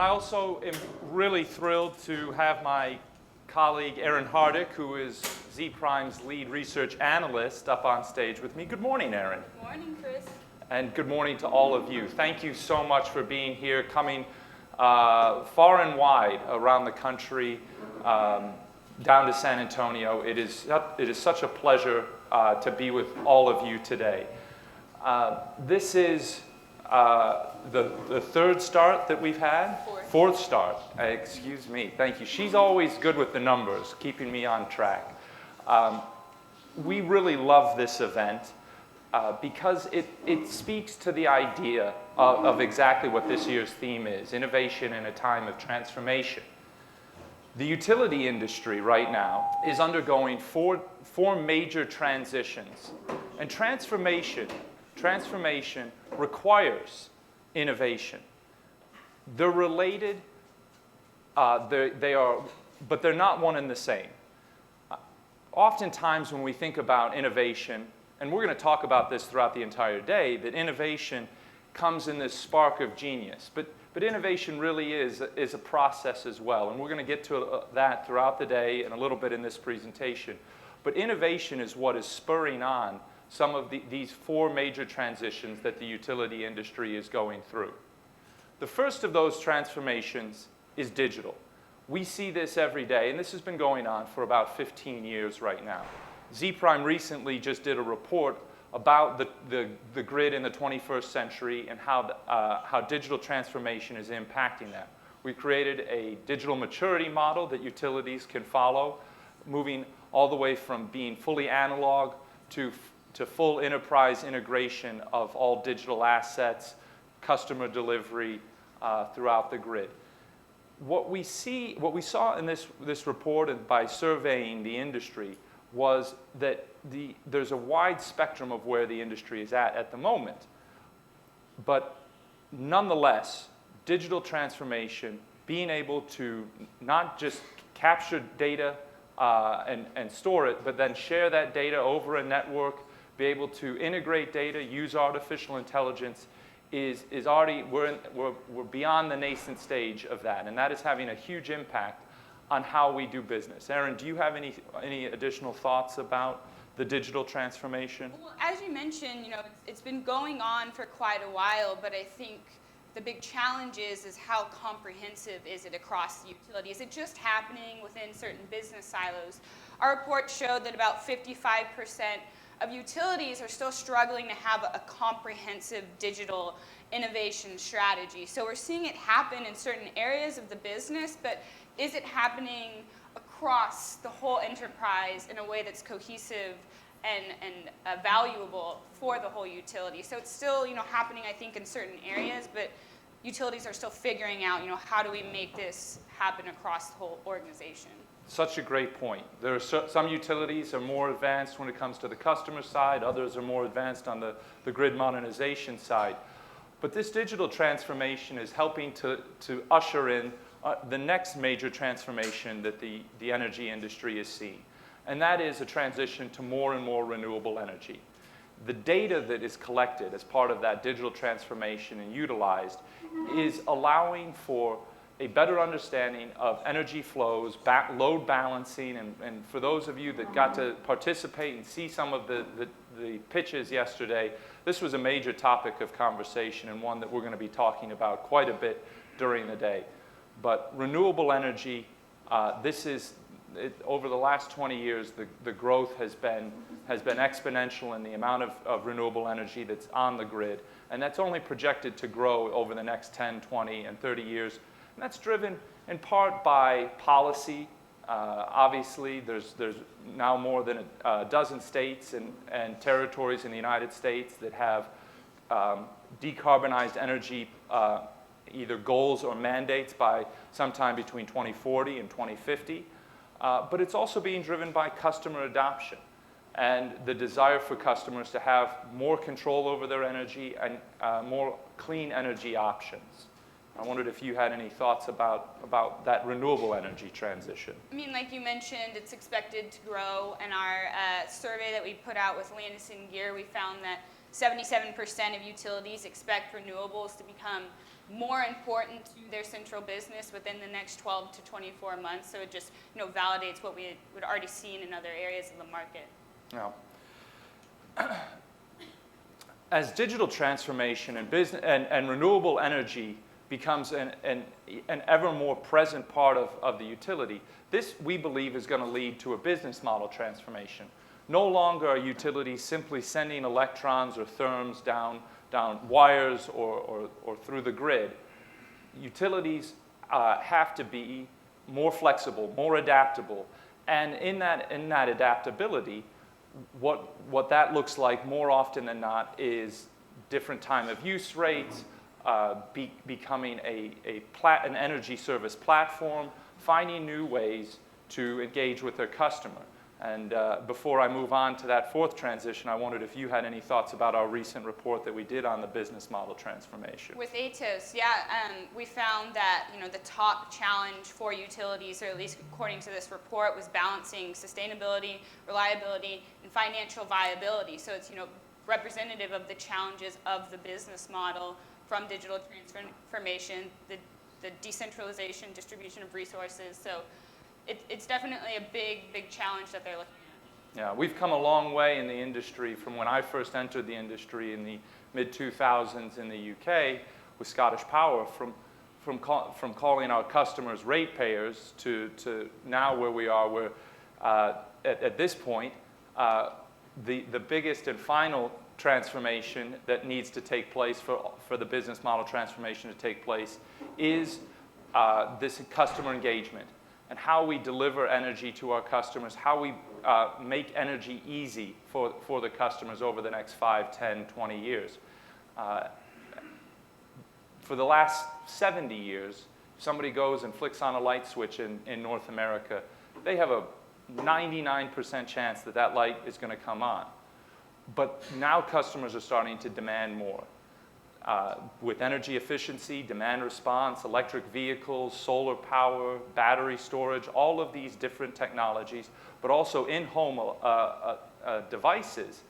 I also am really thrilled to have my colleague Aaron Hardick, who is Z-Prime's lead research analyst, up on stage with me. Good morning, Aaron. Good morning, Chris. And good morning to all of you. Thank you so much for being here, coming far and wide around the country, down to San Antonio. It is such a pleasure to be with all of you today. This is the third start that we've had. Fourth start. Excuse me. Thank you. She's always good with the numbers, keeping me on track. We really love this event because it speaks to the idea of exactly what this year's theme is: innovation in a time of transformation. The utility industry right now is undergoing four major transitions, and transformation requires innovation. They're related, but they're not one and the same. Oftentimes when we think about innovation, and we're going to talk about this throughout the entire day, that innovation comes in this spark of genius. But innovation really is a process as well, and we're going to get to that throughout the day and a little bit in this presentation. But innovation is what is spurring on some of these four major transitions that the utility industry is going through. The first of those transformations is digital. We see this every day, and this has been going on for about 15 years right now. Z-Prime recently just did a report about the grid in the 21st century and how digital transformation is impacting that. We created a digital maturity model that utilities can follow, moving all the way from being fully analog to full enterprise integration of all digital assets, customer delivery throughout the grid. What we saw in this report and by surveying the industry was that there's a wide spectrum of where the industry is at the moment. But nonetheless, digital transformation, being able to not just capture data and store it, but then share that data over a network, be able to integrate data, use artificial intelligence, is already, we're beyond the nascent stage of that, and that is having a huge impact on how we do business. Aaron, do you have any additional thoughts about the digital transformation? Well, as you mentioned, it's been going on for quite a while, but I think the big challenge is how comprehensive is it across the utility? Is it just happening within certain business silos? Our report showed that about 55% of utilities are still struggling to have a comprehensive digital innovation strategy. So we're seeing it happen in certain areas of the business, but is it happening across the whole enterprise in a way that's cohesive and valuable for the whole utility? So it's still happening, I think, in certain areas, but utilities are still figuring out how do we make this happen across the whole organization. Such a great point. There are some utilities are more advanced when it comes to the customer side, others are more advanced on the grid modernization side. But this digital transformation is helping to usher in the next major transformation that the energy industry is seeing, and that is a transition to more and more renewable energy. The data that is collected as part of that digital transformation and utilized is allowing for a better understanding of energy flows, load balancing, and for those of you that got to participate and see some of the pitches yesterday, this was a major topic of conversation and one that we're going to be talking about quite a bit during the day. But renewable energy, over the last 20 years, the growth has been exponential in the amount of renewable energy that's on the grid, and that's only projected to grow over the next 10, 20, and 30 years. And that's driven in part by policy. Obviously, there's now more than a dozen states and territories in the United States that have decarbonized energy either goals or mandates by sometime between 2040 and 2050. But it's also being driven by customer adoption and the desire for customers to have more control over their energy and more clean energy options. I wondered if you had any thoughts about that renewable energy transition. I mean, like you mentioned, it's expected to grow. In our survey that we put out with Landis+Gyr, we found that 77% of utilities expect renewables to become more important to their central business within the next 12 to 24 months. So it just validates what we would already seen in other areas of the market. Now, as digital transformation and business and renewable energy becomes an ever more present part of the utility, this, we believe, is going to lead to a business model transformation. No longer are utilities simply sending electrons or therms down wires or through the grid. Utilities have to be more flexible, more adaptable, and in that adaptability, what that looks like more often than not is different time of use rates, becoming an energy service platform, finding new ways to engage with their customer. And before I move on to that fourth transition, I wondered if you had any thoughts about our recent report that we did on the business model transformation. With ATOS, we found that the top challenge for utilities, or at least according to this report, was balancing sustainability, reliability, and financial viability. So it's representative of the challenges of the business model from digital transformation, the decentralization, distribution of resources. So it's definitely a big challenge that they're looking at. Yeah, we've come a long way in the industry from when I first entered the industry in the mid-2000s in the UK with Scottish Power, from calling our customers ratepayers to now where we are, where at this point, the biggest and final transformation that needs to take place for the business model transformation to take place is this customer engagement and how we deliver energy to our customers, how we make energy easy for the customers over the next 5, 10, 20 years. For the last 70 years, somebody goes and flicks on a light switch in North America, they have a 99% chance that light is going to come on. But now customers are starting to demand more. With energy efficiency, demand response, electric vehicles, solar power, battery storage, all of these different technologies, but also in-home devices,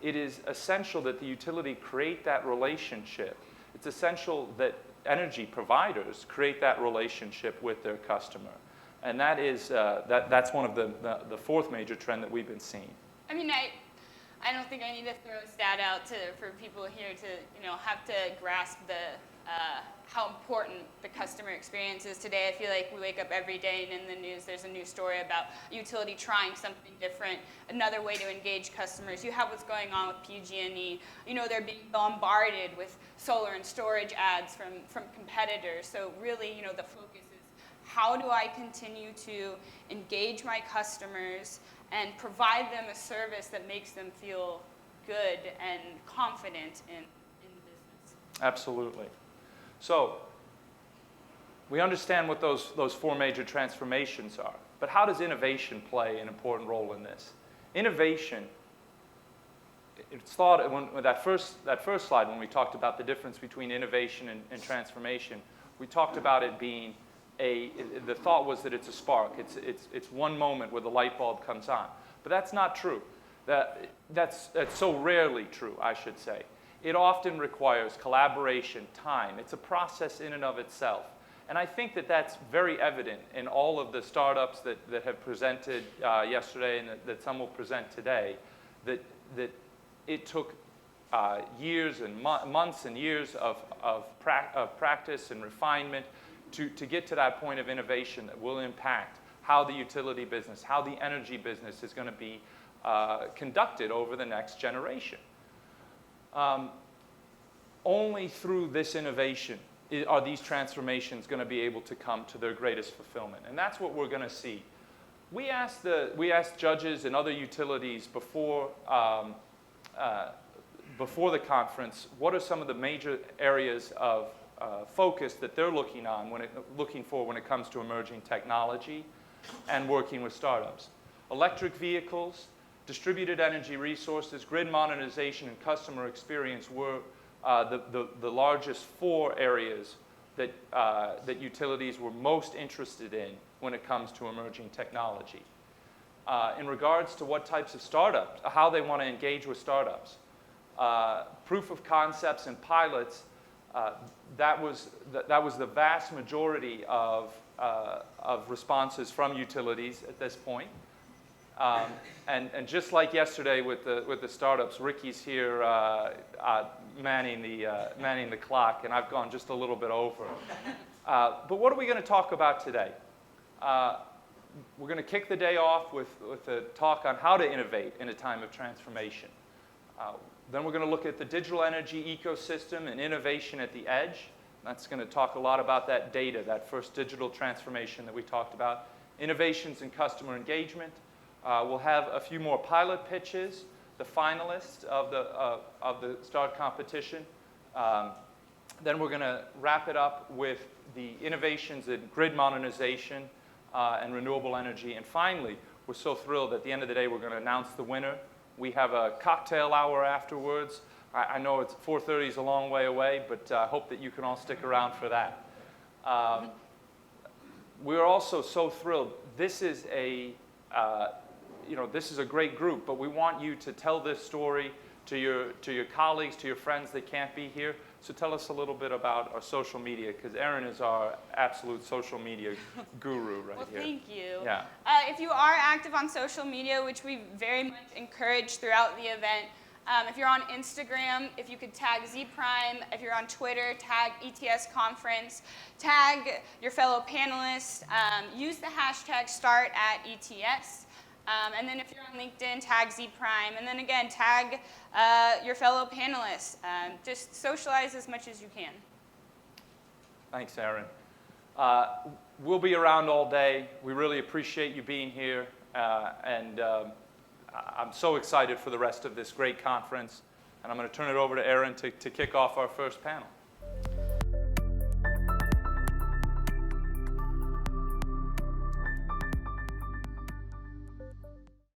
it is essential that the utility create that relationship. It's essential that energy providers create that relationship with their customer. And that is, that's one of the fourth major trend that we've been seeing. I mean, I don't think I need to throw a stat out for people here to have to grasp how important the customer experience is today. I feel like we wake up every day and in the news there's a new story about a utility trying something different, another way to engage customers. You have what's going on with PG&E. They're being bombarded with solar and storage ads from competitors. So really, the focus is how do I continue to engage my customers and provide them a service that makes them feel good and confident in the business. Absolutely. So we understand what those four major transformations are, but how does innovation play an important role in this? Innovation, it's thought, when that first slide, when we talked about the difference between innovation and transformation, we talked about it being the thought was that it's a spark. It's one moment where the light bulb comes on. But that's not true. That's so rarely true, I should say. It often requires collaboration, time. It's a process in and of itself. And I think that's very evident in all of the startups that have presented yesterday and that some will present today, that it took years and months and years of practice and refinement to get to that point of innovation that will impact how the utility business, how the energy business is going to be conducted over the next generation. Only through this innovation are these transformations going to be able to come to their greatest fulfillment. And that's what we're going to see. We asked judges and other utilities before the conference, what are some of the major areas of focus that they're looking for when it comes to emerging technology and working with startups. Electric vehicles, distributed energy resources, grid modernization, and customer experience were the largest four areas that utilities were most interested in when it comes to emerging technology. In regards to what types of startups, how they want to engage with startups, proof of concepts and pilots That was the vast majority of responses from utilities at this point. And just like yesterday with the startups, Ricky's here manning the clock, and I've gone just a little bit over. But what are we going to talk about today? We're going to kick the day off with a talk on how to innovate in a time of transformation. Then we're going to look at the digital energy ecosystem and innovation at the edge. That's going to talk a lot about that data, that first digital transformation that we talked about. Innovations in customer engagement. We'll have a few more pilot pitches, the finalists of the START competition. Then we're going to wrap it up with the innovations in grid modernization and renewable energy. And finally, we're so thrilled at the end of the day, we're going to announce the winner. We have a cocktail hour afterwards. I know it's 4:30 is a long way away, but I hope that you can all stick around for that. We're also so thrilled. This is this is a great group, but we want you to tell this story to your colleagues, to your friends that can't be here. So tell us a little bit about our social media, because Erin is our absolute social media guru right here. Well, thank you. Yeah. If you are active on social media, which we very much encourage throughout the event, if you're on Instagram, if you could tag Z-Prime. If you're on Twitter, tag ETS Conference. Tag your fellow panelists. Use the hashtag #StartAtETS. And then if you're on LinkedIn, tag Z-Prime. And then again, tag your fellow panelists. Just socialize as much as you can. Thanks, Erin. We'll be around all day. We really appreciate you being here. And I'm so excited for the rest of this great conference. And I'm going to turn it over to Erin to kick off our first panel.